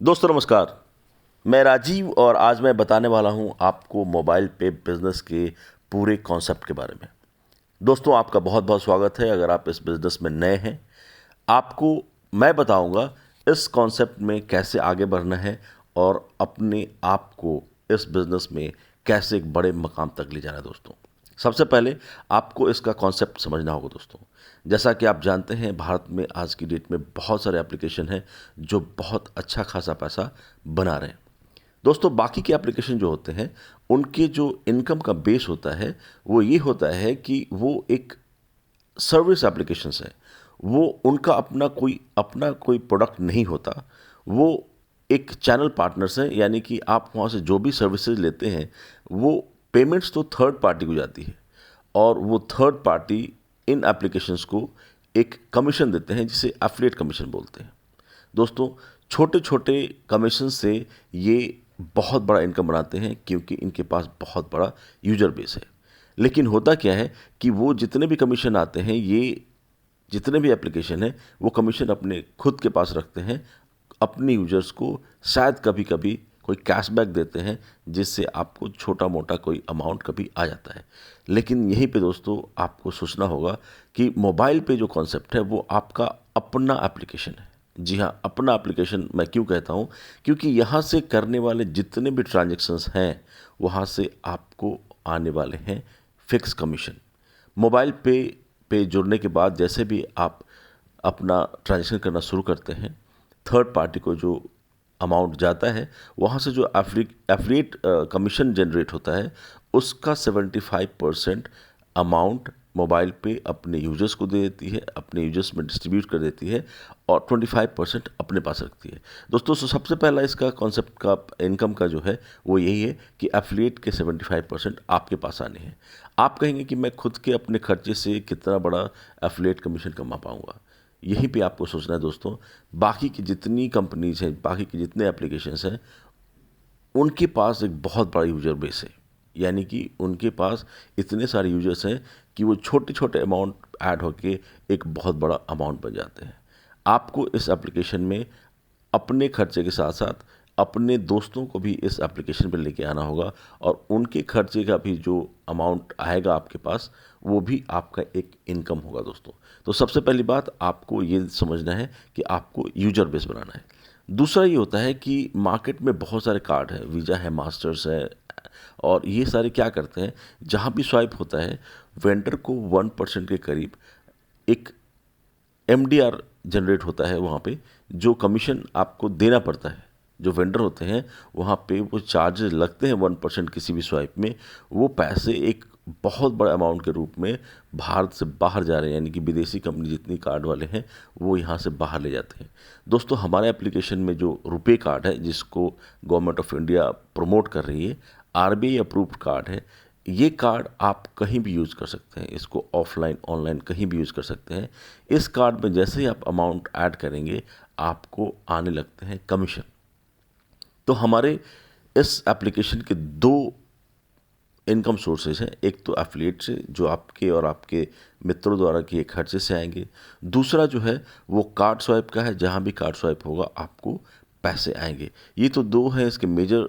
दोस्तों नमस्कार। मैं राजीव और आज मैं बताने वाला हूं आपको मोबाइल पे बिजनेस के पूरे कॉन्सेप्ट के बारे में। दोस्तों आपका बहुत बहुत स्वागत है। अगर आप इस बिजनेस में नए हैं, आपको मैं बताऊंगा इस कॉन्सेप्ट में कैसे आगे बढ़ना है और अपने आप को इस बिजनेस में कैसे एक बड़े मकाम तक ले जाना है। दोस्तों सबसे पहले आपको इसका कॉन्सेप्ट समझना होगा। दोस्तों जैसा कि आप जानते हैं, भारत में आज की डेट में बहुत सारे एप्लीकेशन हैं जो बहुत अच्छा खासा पैसा बना रहे हैं। दोस्तों बाकी के एप्लीकेशन जो होते हैं, उनके जो इनकम का बेस होता है वो ये होता है कि वो एक सर्विस एप्लीकेशंस हैं। वो उनका अपना कोई प्रोडक्ट नहीं होता। वो एक चैनल पार्टनर्स हैं, यानी कि आप वहाँ से जो भी सर्विसेज लेते हैं वो पेमेंट्स तो थर्ड पार्टी को जाती है और वो थर्ड पार्टी इन एप्लीकेशंस को एक कमीशन देते हैं जिसे एफिलिएट कमीशन बोलते हैं। दोस्तों छोटे छोटे कमीशन से ये बहुत बड़ा इनकम बनाते हैं क्योंकि इनके पास बहुत बड़ा यूजर बेस है। लेकिन होता क्या है कि वो जितने भी कमीशन आते हैं, ये जितने भी एप्लीकेशन हैं वो कमीशन अपने खुद के पास रखते हैं। अपने यूजर्स को शायद कभी कभी कोई कैशबैक देते हैं जिससे आपको छोटा मोटा कोई अमाउंट कभी आ जाता है। लेकिन यहीं पे दोस्तों आपको सोचना होगा कि मोबाइल पे जो कॉन्सेप्ट है वो आपका अपना एप्लीकेशन है। जी हाँ, अपना एप्लीकेशन मैं क्यों कहता हूँ, क्योंकि यहाँ से करने वाले जितने भी ट्रांजेक्शन्स हैं वहाँ से आपको आने वाले हैं फिक्स कमीशन। मोबाइल पे जुड़ने के बाद जैसे भी आप अपना ट्रांजेक्शन करना शुरू करते हैं, थर्ड पार्टी को जो अमाउंट जाता है वहाँ से जो एफिलिएट कमीशन जनरेट होता है उसका 75% अमाउंट मोबाइल पे अपने यूजर्स को दे देती है, अपने यूजर्स में डिस्ट्रीब्यूट कर देती है और 25% अपने पास रखती है। दोस्तों सबसे पहला इसका कॉन्सेप्ट का इनकम का जो है वो यही है कि एफिलिएट के 75% आपके पास आने हैं। आप कहेंगे कि मैं खुद के अपने खर्चे से कितना बड़ा एफिलिएट कमीशन कमा पाऊंगा। यहीं पे आपको सोचना है दोस्तों। बाकी की जितनी कंपनीज हैं, बाकी के जितने एप्लीकेशंस हैं, उनके पास एक बहुत बड़ा यूजर बेस है। यानी कि उनके पास इतने सारे यूजर्स हैं कि वो छोटे छोटे अमाउंट ऐड होके एक बहुत बड़ा अमाउंट बन जाते हैं। आपको इस एप्लीकेशन में अपने खर्चे के साथ साथ अपने दोस्तों को भी इस एप्लीकेशन पर लेके आना होगा और उनके खर्चे का भी जो अमाउंट आएगा आपके पास वो भी आपका एक इनकम होगा। दोस्तों तो सबसे पहली बात आपको ये समझना है कि आपको यूजर बेस बनाना है। दूसरा ये होता है कि मार्केट में बहुत सारे कार्ड हैं, वीज़ा है, मास्टर्स है, और ये सारे क्या करते हैं, जहाँ भी स्वाइप होता है वेंडर को 1% के करीब एक एमडीआर जनरेट होता है वहाँ पे, जो कमीशन आपको देना पड़ता है। जो वेंडर होते हैं वहाँ पे वो चार्जेस लगते हैं 1% किसी भी स्वाइप में। वो पैसे एक बहुत बड़ा अमाउंट के रूप में भारत से बाहर जा रहे हैं, यानी कि विदेशी कंपनी जितनी कार्ड वाले हैं वो यहाँ से बाहर ले जाते हैं। दोस्तों हमारे एप्लीकेशन में जो रुपे कार्ड है जिसको गवर्नमेंट ऑफ इंडिया प्रमोट कर रही है, आरबीआई अप्रूव्ड कार्ड है। ये कार्ड आप कहीं भी यूज़ कर सकते हैं, इसको ऑफलाइन ऑनलाइन कहीं भी यूज़ कर सकते हैं। इस कार्ड में जैसे ही आप अमाउंट ऐड करेंगे आपको आने लगते हैं कमीशन। तो हमारे इस एप्लीकेशन के दो इनकम सोर्सेज हैं। एक तो एफिलिएट से जो आपके और आपके मित्रों द्वारा किए खर्चे से आएंगे। दूसरा जो है वो कार्ड स्वाइप का है, जहाँ भी कार्ड स्वाइप होगा आपको पैसे आएंगे। ये तो दो हैं इसके मेजर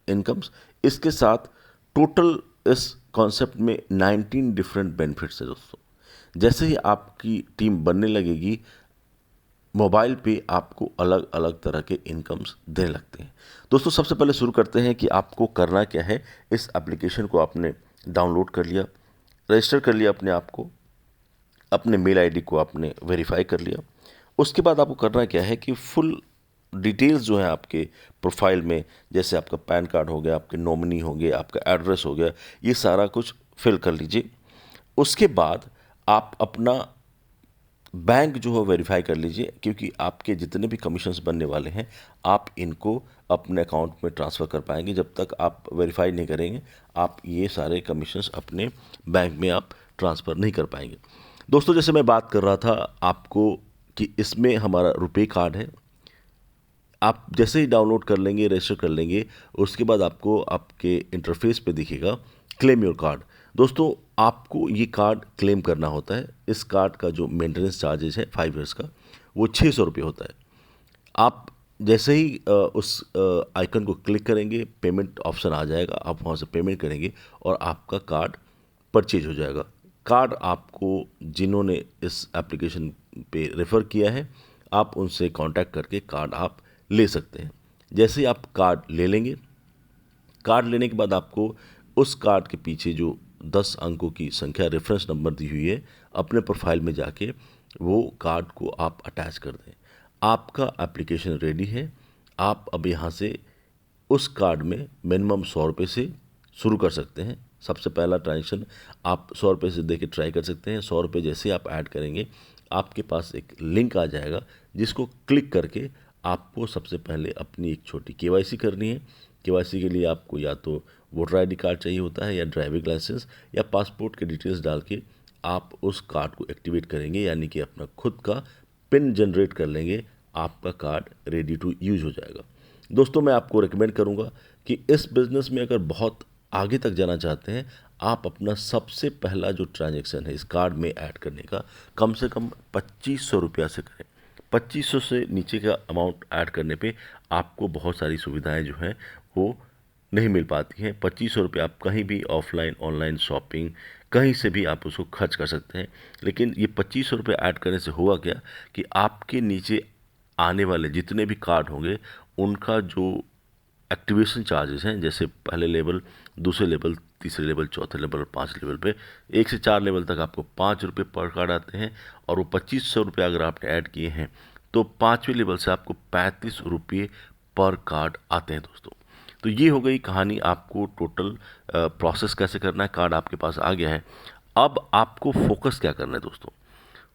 इनकम्स। इसके साथ टोटल इस कॉन्सेप्ट में 19 डिफरेंट बेनिफिट्स है। दोस्तों जैसे ही आपकी टीम बनने लगेगी, मोबाइल पे आपको अलग अलग तरह के इनकम्स देने लगते हैं। दोस्तों सबसे पहले शुरू करते हैं कि आपको करना क्या है। इस एप्लीकेशन को आपने डाउनलोड कर लिया, रजिस्टर कर लिया अपने आप को, अपने मेल आईडी को आपने वेरीफाई कर लिया। उसके बाद आपको करना क्या है कि फुल डिटेल्स जो है आपके प्रोफाइल में, जैसे आपका पैन कार्ड हो गया, आपके नॉमिनी हो गए, आपका एड्रेस हो गया, ये सारा कुछ फिल कर लीजिए। उसके बाद आप अपना बैंक जो है वेरीफाई कर लीजिए, क्योंकि आपके जितने भी कमीशंस बनने वाले हैं आप इनको अपने अकाउंट में ट्रांसफ़र कर पाएंगे। जब तक आप वेरीफाई नहीं करेंगे आप ये सारे कमीशंस अपने बैंक में आप ट्रांसफ़र नहीं कर पाएंगे। दोस्तों जैसे मैं बात कर रहा था आपको कि इसमें हमारा रुपे कार्ड है। आप जैसे ही डाउनलोड कर लेंगे, रजिस्टर कर लेंगे, उसके बाद आपको आपके इंटरफेस पे दिखेगा क्लेम योर कार्ड। दोस्तों आपको ये कार्ड क्लेम करना होता है। इस कार्ड का जो मेंटेनेंस चार्जेज है 5 ईयर्स का, वो 600 रुपये होता है। आप जैसे ही उस आइकन को क्लिक करेंगे, पेमेंट ऑप्शन आ जाएगा, आप वहाँ से पेमेंट करेंगे और आपका कार्ड परचेज हो जाएगा। कार्ड आपको जिन्होंने इस एप्लीकेशन पे रेफ़र किया है, आप उनसे कांटेक्ट करके कार्ड आप ले सकते हैं। जैसे ही आप कार्ड ले लेंगे, कार्ड लेने के बाद आपको उस कार्ड के पीछे जो 10 अंकों की संख्या रेफरेंस नंबर दी हुई है, अपने प्रोफाइल में जाके वो कार्ड को आप अटैच कर दें। आपका एप्लीकेशन रेडी है। आप अब यहाँ से उस कार्ड में मिनिमम 100 रुपये से शुरू कर सकते हैं। सबसे पहला ट्रांजेक्शन आप 100 रुपये से देके ट्राई कर सकते हैं। 100 रुपये जैसे आप ऐड करेंगे, आपके पास एक लिंक आ जाएगा, जिसको क्लिक करके आपको सबसे पहले अपनी एक छोटी केवाईसी करनी है। केवाईसी के लिए आपको या तो वोटर आईडी कार्ड चाहिए होता है, या ड्राइविंग लाइसेंस, या पासपोर्ट के डिटेल्स डाल के आप उस कार्ड को एक्टिवेट करेंगे, यानी कि अपना खुद का पिन जनरेट कर लेंगे। आपका कार्ड रेडी टू यूज हो जाएगा। दोस्तों, मैं आपको रिकमेंड करूंगा कि इस बिज़नेस में अगर बहुत आगे तक जाना चाहते हैं, आप अपना सबसे पहला जो ट्रांजैक्शन है इस कार्ड में ऐड करने का, कम से कम 2500 रुपया से करें। 2500 से नीचे का अमाउंट ऐड करने पे आपको बहुत सारी सुविधाएं जो हैं वो नहीं मिल पाती हैं। 2500 रुपये आप कहीं भी ऑफलाइन ऑनलाइन शॉपिंग कहीं से भी आप उसको खर्च कर सकते हैं। लेकिन ये 2500 रुपये ऐड करने से होगा क्या कि आपके नीचे आने वाले जितने भी कार्ड होंगे, उनका जो एक्टिवेशन चार्जेस हैं, जैसे पहले लेवल, दूसरे लेवल, तीसरे लेवल, चौथे लेवल और 5 लेवल पे, 1 से 4 लेवल तक आपको 5 रुपये पर कार्ड आते हैं। और वो 2500 रुपये अगर आपने ऐड किए हैं तो 5वें लेवल से आपको 35 रुपये पर कार्ड आते हैं दोस्तों। तो ये हो गई कहानी। आपको टोटल प्रोसेस कैसे करना है, कार्ड आपके पास आ गया है। अब आपको फोकस क्या करना है दोस्तों?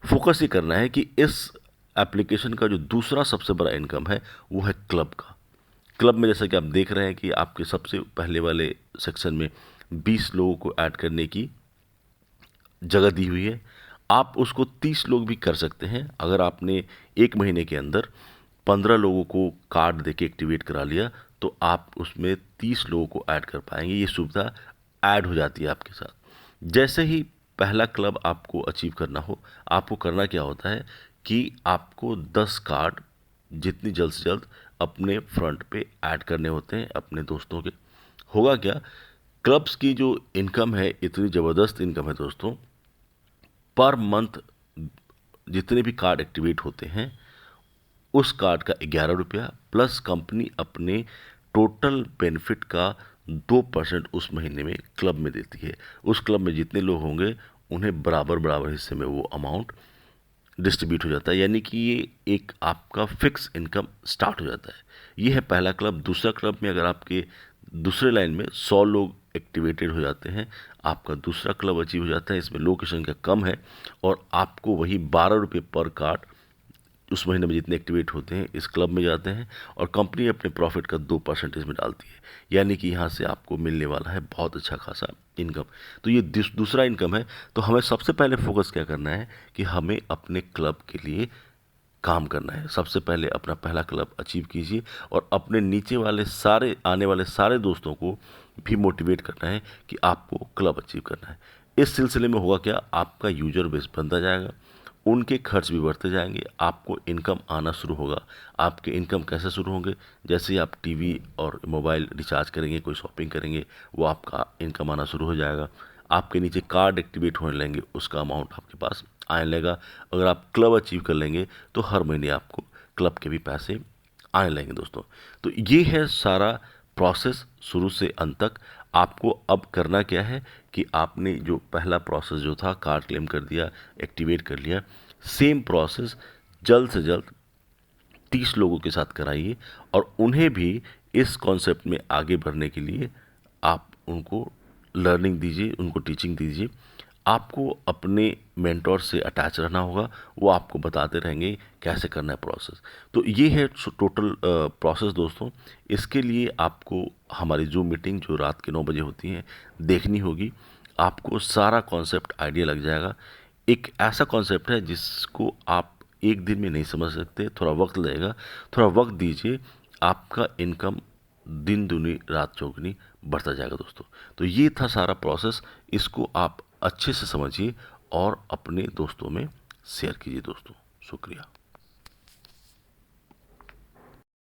फोकस ये करना है कि इस एप्लीकेशन का जो दूसरा सबसे बड़ा इनकम है वो है क्लब का। क्लब में जैसा कि आप देख रहे हैं कि आपके सबसे पहले वाले सेक्शन में 20 लोगों को ऐड करने की जगह दी हुई है। आप उसको 30 लोग भी कर सकते हैं। अगर आपने 1 महीने के अंदर 15 लोगों को कार्ड देके एक्टिवेट करा लिया, तो आप उसमें 30 लोगों को ऐड कर पाएंगे। ये सुविधा ऐड हो जाती है आपके साथ। जैसे ही पहला क्लब आपको अचीव करना हो, आपको करना क्या होता है कि आपको 10 कार्ड जितनी जल्द से जल्द अपने फ्रंट पे ऐड करने होते हैं अपने दोस्तों के। होगा क्या, क्लब्स की जो इनकम है इतनी ज़बरदस्त इनकम है दोस्तों। पर मंथ जितने भी कार्ड एक्टिवेट होते हैं, उस कार्ड का 11 रुपया प्लस कंपनी अपने टोटल बेनिफिट का 2% उस महीने में क्लब में देती है। उस क्लब में जितने लोग होंगे उन्हें बराबर बराबर हिस्से में वो अमाउंट डिस्ट्रीब्यूट हो जाता है, यानी कि ये एक आपका फिक्स इनकम स्टार्ट हो जाता है। ये है पहला क्लब। दूसरा क्लब में अगर आपके दूसरे लाइन में 100 लोग एक्टिवेटेड हो जाते हैं, आपका दूसरा क्लब अचीव हो जाता है। इसमें लोग की संख्या कम है और आपको वही 12 रुपये पर कार्ड उस महीने में जितने एक्टिवेट होते हैं इस क्लब में जाते हैं, और कंपनी अपने प्रॉफिट का 2% इसमें डालती है, यानी कि यहाँ से आपको मिलने वाला है बहुत अच्छा खासा इनकम। तो ये दूसरा इनकम है। तो हमें सबसे पहले फोकस क्या करना है कि हमें अपने क्लब के लिए काम करना है। सबसे पहले अपना पहला क्लब अचीव कीजिए और अपने नीचे वाले सारे आने वाले सारे दोस्तों को भी मोटिवेट करना है कि आपको क्लब अचीव करना है। इस सिलसिले में होगा क्या, आपका यूजर बेस बनता जाएगा, उनके खर्च भी बढ़ते जाएंगे, आपको इनकम आना शुरू होगा। आपके इनकम कैसे शुरू होंगे? जैसे ही आप टीवी और मोबाइल रिचार्ज करेंगे, कोई शॉपिंग करेंगे, वो आपका इनकम आना शुरू हो जाएगा। आपके नीचे कार्ड एक्टिवेट होने लगेंगे, उसका अमाउंट आपके पास आने लगेगा। अगर आप क्लब अचीव कर लेंगे तो हर महीने आपको क्लब के भी पैसे आने लगेंगे दोस्तों। तो ये है सारा प्रोसेस शुरू से अंत तक। आपको अब करना क्या है कि आपने जो पहला प्रोसेस जो था, कार्ड क्लेम कर दिया, एक्टिवेट कर लिया, सेम प्रोसेस जल्द से जल्द 30 लोगों के साथ कराइए और उन्हें भी इस कॉन्सेप्ट में आगे बढ़ने के लिए आप उनको लर्निंग दीजिए, उनको टीचिंग दीजिए। आपको अपने मेंटोर से अटैच रहना होगा, वो आपको बताते रहेंगे कैसे करना है प्रोसेस। तो ये है टोटल प्रोसेस दोस्तों। इसके लिए आपको हमारी जूम मीटिंग जो रात के 9 बजे होती हैं देखनी होगी। आपको सारा कॉन्सेप्ट आइडिया लग जाएगा। एक ऐसा कॉन्सेप्ट है जिसको आप एक दिन में नहीं समझ सकते, थोड़ा वक्त लगेगा। थोड़ा वक्त दीजिए, आपका इनकम दिन दूनी रात चौगुनी बढ़ता जाएगा दोस्तों। तो ये था सारा प्रोसेस। इसको आप अच्छे से समझिए और अपने दोस्तों में शेयर कीजिए दोस्तों। शुक्रिया।